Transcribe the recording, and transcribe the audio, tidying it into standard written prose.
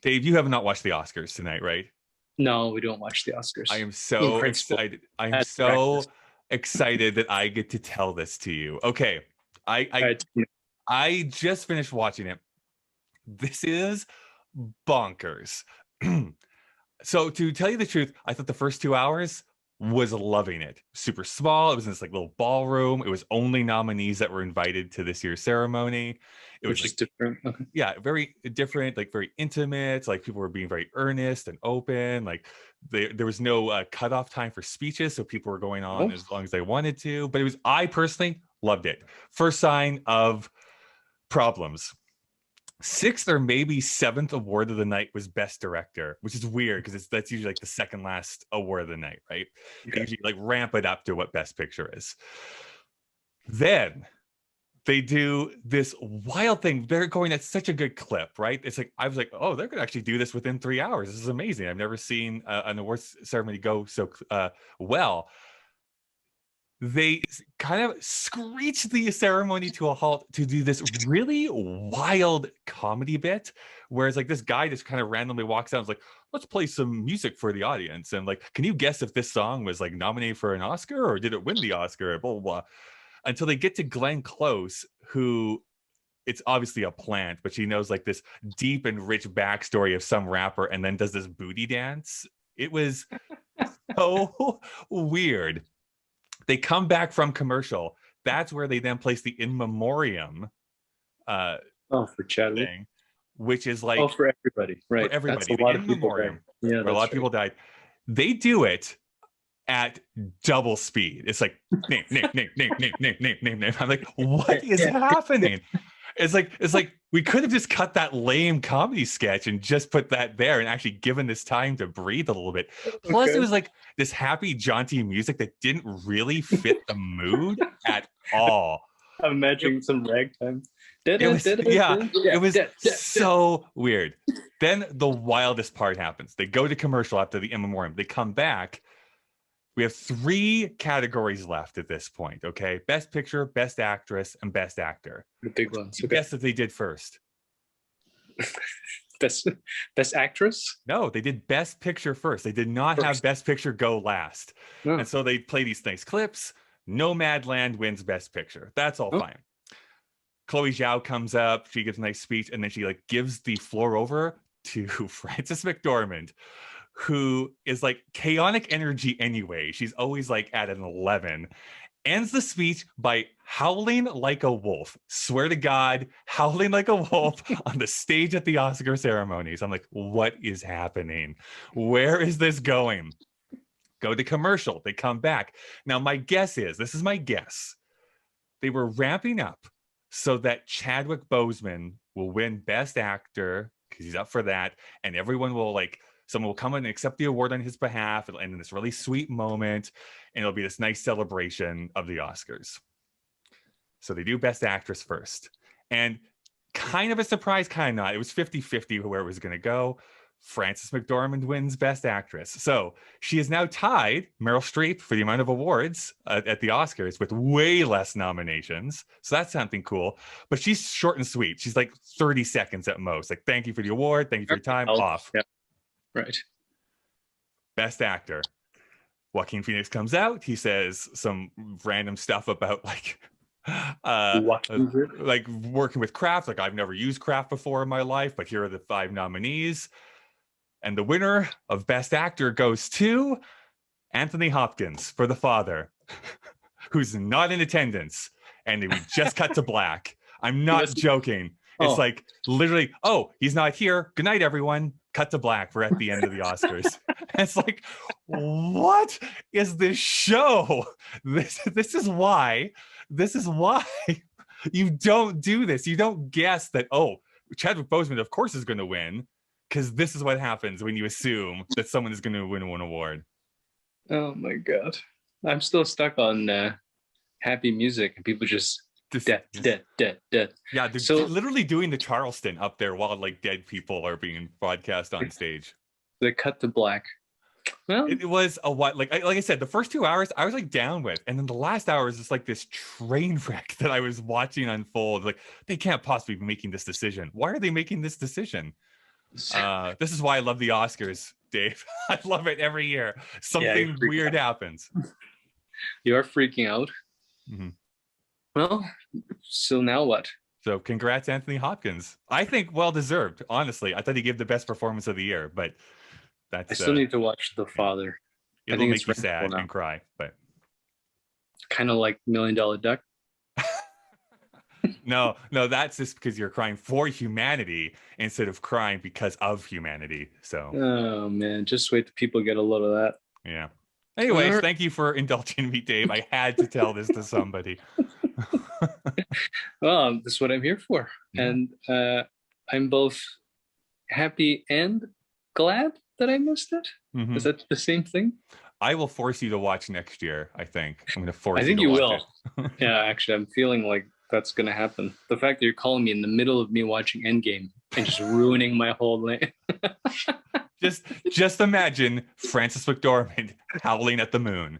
Dave, you have not watched the Oscars tonight, right? No, we don't watch the Oscars. I am so excited. I am so excited that I get to tell this to you. Okay. I just finished watching it. This is bonkers. So to tell you the truth, I thought the first 2 hours was loving it. Super small. It was in this like little ballroom. It was only nominees that were invited to this year's ceremony. It was just different. Okay. Yeah, very different, like very intimate. Like people were being very earnest and open. Like there was no cutoff time for speeches, so people were going on as long as they wanted to. But I personally loved it. First sign of problems. 6th or maybe 7th award of the night was Best Director, which is weird because that's usually like the second last award of the night, right? Okay. They usually like ramp it up to what Best Picture is. Then they do this wild thing. They're going at such a good clip, right? It's like I was like, oh, they're gonna actually do this within 3 hours. This is amazing. I've never seen an awards ceremony go so well. They kind of screech the ceremony to a halt to do this really wild comedy bit, whereas like this guy just kind of randomly walks out and is like, let's play some music for the audience. And like, can you guess if this song was like nominated for an Oscar or did it win the Oscar? Blah, blah, blah. Until they get to Glenn Close, who it's obviously a plant, but she knows like this deep and rich backstory of some rapper and then does this booty dance. It was so weird. They come back from commercial. That's where they then place the in memoriam for Chadwick thing, which is like for everybody, right? For everybody. That's a lot of people died. Yeah, a lot of people died. They do it at double speed. It's like name. I'm like, what is happening? It's like we could have just cut that lame comedy sketch and just put that there and actually given this time to breathe a little bit. Plus, it was like this happy, jaunty music that didn't really fit the mood at all. I'm imagining some ragtime. It was so weird. Then the wildest part happens. They go to commercial after the in memoriam. They come back. We have 3 categories left at this point, okay? Best Picture, Best Actress, and Best Actor. The big ones. Okay. Guess what they did first? Best Actress? No, they did Best Picture first. They did not have Best Picture go last. Oh. And so they play these nice clips. Nomadland wins Best Picture. That's all fine. Chloe Zhao comes up. She gives a nice speech, and then she like gives the floor over to Frances McDormand, who is like chaotic energy anyway. She's always like at an 11. Ends the speech by howling like a wolf. Swear to God, howling like a wolf on the stage at the Oscar ceremonies. I'm like, what is happening? Where is this going? Go to commercial. They come back. Now, my guess is, this is my guess, they were ramping up so that Chadwick Boseman will win Best Actor because he's up for that. And everyone will like, someone will come in and accept the award on his behalf and in this really sweet moment, and it'll be this nice celebration of the Oscars. So they do Best Actress first. And kind of a surprise, kind of not. It was 50-50 where it was going to go. Frances McDormand wins Best Actress. So she is now tied Meryl Streep for the amount of awards at the Oscars with way less nominations. So that's something cool. But she's short and sweet. She's like 30 seconds at most. Like, thank you for the award. Thank you for your time. Off. Yeah. Right. Best Actor. Joaquin Phoenix comes out. He says some random stuff about like working with craft. Like, I've never used craft before in my life, but here are the 5 nominees. And the winner of Best Actor goes to Anthony Hopkins for The Father, who's not in attendance. And we just cut to black. I'm not joking. It's like literally, he's not here. Good night, everyone. Cut to black. We're at the end of the Oscars. It's like, what is this show? This is why you don't do this. You don't guess that, Chadwick Boseman, of course, is going to win, because this is what happens when you assume that someone is going to win one award. Oh, my God. I'm still stuck on happy music, and people just dead. Yeah, they're literally doing the Charleston up there while like dead people are being broadcast on stage. They cut to black. Well, it was a what, like I said, the first 2 hours I was like down with, and then the last hour is just like this train wreck that I was watching unfold. Like, they can't possibly be making this decision. Why are they making this decision? This is why I love the Oscars, Dave. I love it every year. Something weird happens. You are freaking out. Mm-hmm. Well, so now what? So congrats, Anthony Hopkins. I think well-deserved, honestly. I thought he gave the best performance of the year, but that's... I still need to watch The Father. It'll make you sad and cry, but... Kind of like $1 Million Duck. No, that's just because you're crying for humanity instead of crying because of humanity. So, oh man, just wait till people get a load of that. Yeah. Anyways, thank you for indulging me, Dave. I had to tell this to somebody. Well, this is what I'm here for, and I'm both happy and glad that I missed it. Mm-hmm. Is that the same thing? I will force you to watch next year. I think I'm going to force. I think you will. It. Yeah, actually, I'm feeling like that's going to happen. The fact that you're calling me in the middle of me watching Endgame and just ruining my whole day. just imagine Francis McDormand howling at the moon.